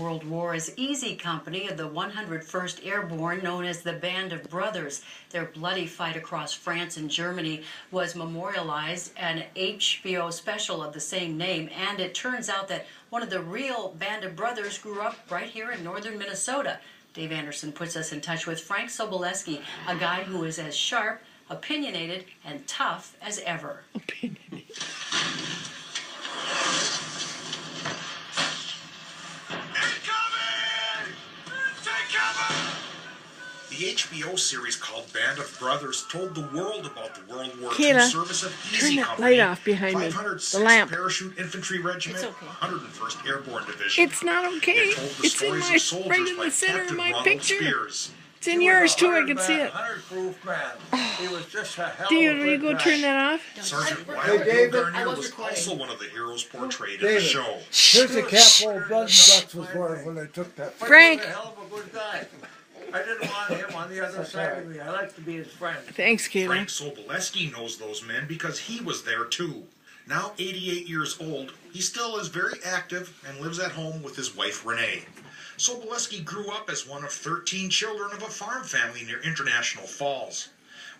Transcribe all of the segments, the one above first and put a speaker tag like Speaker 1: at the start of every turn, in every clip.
Speaker 1: World War as Easy Company of the 101st Airborne, known as the Band of Brothers. Their bloody fight across France and Germany was memorialized in an HBO special of the same name, and it turns out that one of the real Band of Brothers grew up right here in northern Minnesota. Dave Anderson puts us in touch with Frank Soboleski, a guy who is as sharp, opinionated, and tough as ever.
Speaker 2: Opinionated.
Speaker 3: The HBO series called Band of Brothers told the world about the World War II service of Easy
Speaker 2: turn that
Speaker 3: Company,
Speaker 2: light off behind me.
Speaker 3: 506th
Speaker 2: The lamp.
Speaker 3: Parachute Infantry Regiment,
Speaker 1: It's okay.
Speaker 3: 101st Airborne Division.
Speaker 2: It's not okay.
Speaker 3: It told the
Speaker 2: It's in
Speaker 3: stories
Speaker 2: my
Speaker 3: of soldiers
Speaker 2: right in
Speaker 3: like
Speaker 2: the center
Speaker 3: Captain
Speaker 2: of my
Speaker 3: Ronald
Speaker 2: picture.
Speaker 3: Spears.
Speaker 2: It's in yours too. I can see it.
Speaker 4: 100-proof man. He was just a hell
Speaker 2: David,
Speaker 4: of a
Speaker 2: will you
Speaker 4: good
Speaker 2: go
Speaker 4: guy.
Speaker 2: turn that off?
Speaker 3: Sergeant
Speaker 4: Hey,
Speaker 3: Wilder
Speaker 4: David.
Speaker 3: Garnier was also one of the heroes portrayed in the
Speaker 4: David.
Speaker 3: show.
Speaker 4: Here's a cap full of blood and guts was wearing when they took that.
Speaker 2: Frank.
Speaker 4: He was a hell of a good guy. I didn't want him on the other side of me. I like to be his friend.
Speaker 2: Thanks,
Speaker 3: Frank
Speaker 2: Kayla.
Speaker 3: Soboleski knows those men because he was there too. Now 88 years old, he still is very active and lives at home with his wife Renee. Soboleski grew up as one of 13 children of a farm family near International Falls.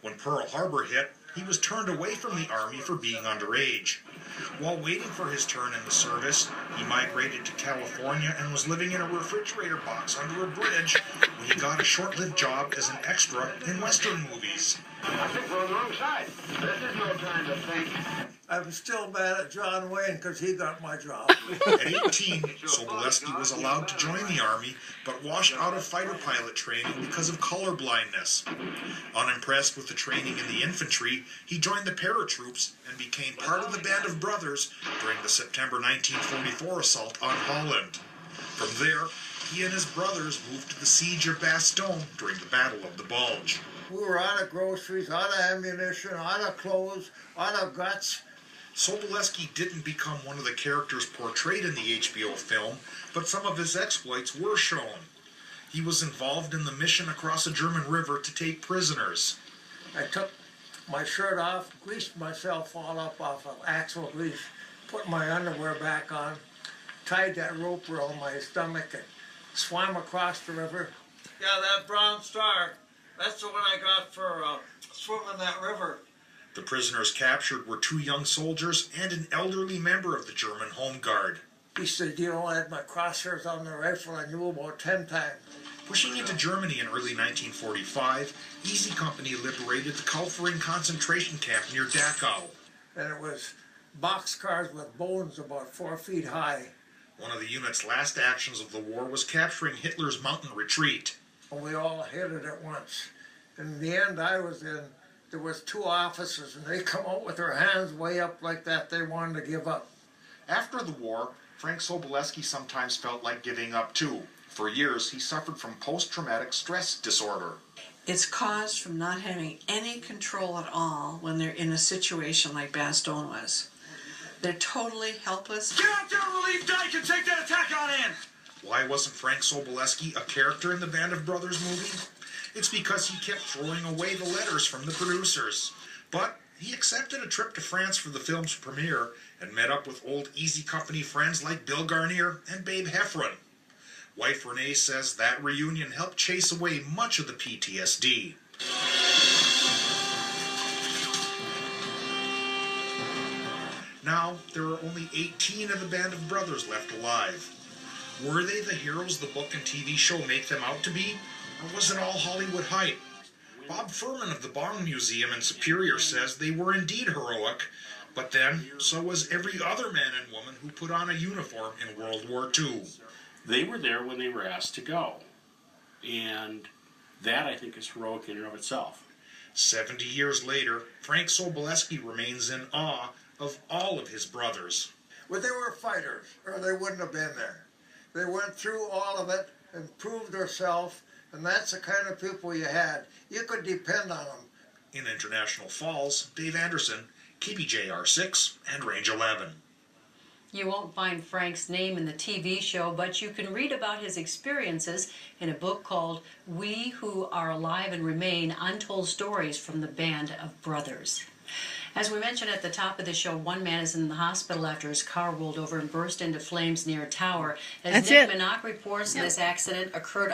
Speaker 3: When Pearl Harbor hit, he was turned away from the Army for being underage. While waiting for his turn in the service, he migrated to California and was living in a refrigerator box under a bridge when he got a short-lived job as an extra in Western movies.
Speaker 5: I think we're on the wrong side. This is no time to think.
Speaker 4: I'm still mad at John Wayne because he got my job.
Speaker 3: At 18, Soboleski was allowed to join the Army, but washed out of fighter pilot training because of color blindness. Unimpressed with the training in the infantry, he joined the paratroops and became part of the Band of Brothers during the September 1944 assault on Holland. From there, he and his brothers moved to the siege of Bastogne during the Battle of the Bulge.
Speaker 4: We were out of groceries, out of ammunition, out of clothes, out of guts.
Speaker 3: Soboleski didn't become one of the characters portrayed in the HBO film, but some of his exploits were shown. He was involved in the mission across a German river to take prisoners.
Speaker 4: I took my shirt off, greased myself all up off of axle grease, put my underwear back on, tied that rope around my stomach and swam across the river. Yeah, that brown star, that's the one I got for swimming that river.
Speaker 3: The prisoners captured were 2 young soldiers and an elderly member of the German Home Guard.
Speaker 4: He said, you know, I had my crosshairs on the rifle, I knew about 10 times.
Speaker 3: Pushing into Germany in early 1945, Easy Company liberated the Kaufering concentration camp near Dachau.
Speaker 4: And it was boxcars with bones about 4 feet high.
Speaker 3: One of the unit's last actions of the war was capturing Hitler's mountain retreat.
Speaker 4: And we all hit it at once. In the end I was in, there was 2 officers and they come out with their hands way up like that. They wanted to give up.
Speaker 3: After the war, Frank Soboleski sometimes felt like giving up too. For years, he suffered from post-traumatic stress disorder.
Speaker 6: It's caused from not having any control at all when they're in a situation like Bastogne was. They're totally helpless.
Speaker 5: Get out there and relieve Dyke and take that attack on in!
Speaker 3: Why wasn't Frank Soboleski a character in the Band of Brothers movie? It's because he kept throwing away the letters from the producers. But he accepted a trip to France for the film's premiere and met up with old Easy Company friends like Bill Garnier and Babe Heffron. Wife Renee says that reunion helped chase away much of the PTSD. Now, there are only 18 of the Band of Brothers left alive. Were they the heroes the book and TV show make them out to be? Or was it all Hollywood hype? Bob Furman of the Bong Museum in Superior says they were indeed heroic, but then so was every other man and woman who put on a uniform in World War II.
Speaker 7: They were there when they were asked to go. And that, I think, is heroic in and of itself.
Speaker 3: 70 years later, Frank Soboleski remains in awe of all of his brothers.
Speaker 4: Well, they were fighters, or they wouldn't have been there. They went through all of it and proved themselves, and that's the kind of people you had. You could depend on them.
Speaker 3: In International Falls, Dave Anderson, KBJR6 and Range 11.
Speaker 1: You won't find Frank's name in the TV show, but you can read about his experiences in a book called We Who Are Alive and Remain, Untold Stories from the Band of Brothers. As we mentioned at the top of the show, one man is in the hospital after his car rolled over and burst into flames near a tower. As
Speaker 2: That's
Speaker 1: Nick
Speaker 2: it.
Speaker 1: Minock reports, this accident occurred